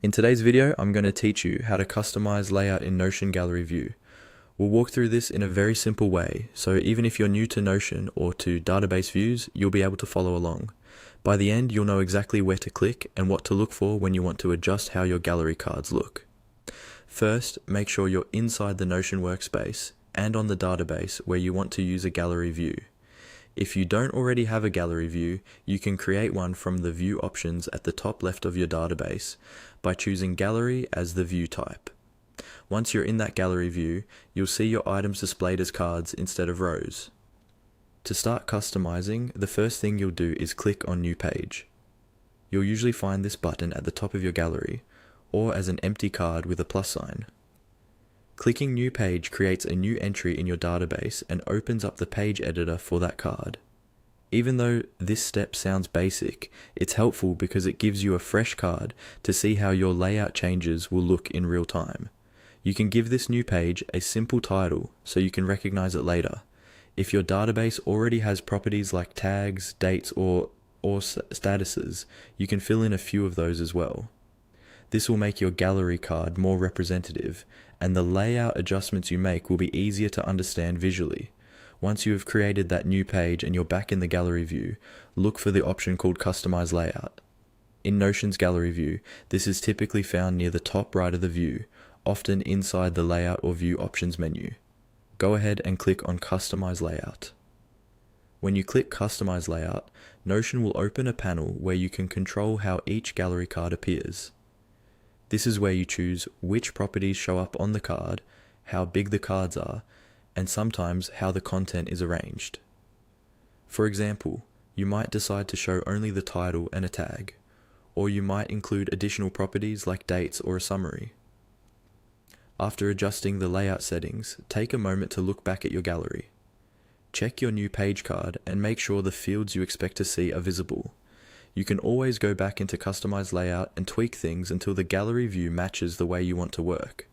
In today's video, I'm going to teach you how to customize layout in Notion Gallery View. We'll walk through this in a very simple way, so even if you're new to Notion or to database views, you'll be able to follow along. By the end, you'll know exactly where to click and what to look for when you want to adjust how your gallery cards look. First, make sure you're inside the Notion workspace and on the database where you want to use a gallery view. If you don't already have a gallery view, you can create one from the view options at the top left of your database by choosing gallery as the view type. Once you're in that gallery view, you'll see your items displayed as cards instead of rows. To start customizing, the first thing you'll do is click on New Page. You'll usually find this button at the top of your gallery, or as an empty card with a plus sign. Clicking New Page creates a new entry in your database and opens up the page editor for that card. Even though this step sounds basic, it's helpful because it gives you a fresh card to see how your layout changes will look in real time. You can give this new page a simple title so you can recognize it later. If your database already has properties like tags, dates, or statuses, you can fill in a few of those as well. This will make your gallery card more representative, and the layout adjustments you make will be easier to understand visually. Once you have created that new page and you're back in the gallery view, look for the option called Customize Layout. In Notion's gallery view, this is typically found near the top right of the view, often inside the Layout or View Options menu. Go ahead and click on Customize Layout. When you click Customize Layout, Notion will open a panel where you can control how each gallery card appears. This is where you choose which properties show up on the card, how big the cards are, and sometimes how the content is arranged. For example, you might decide to show only the title and a tag, or you might include additional properties like dates or a summary. After adjusting the layout settings, take a moment to look back at your gallery. Check your new page card and make sure the fields you expect to see are visible. You can always go back into Customize Layout and tweak things until the gallery view matches the way you want to work.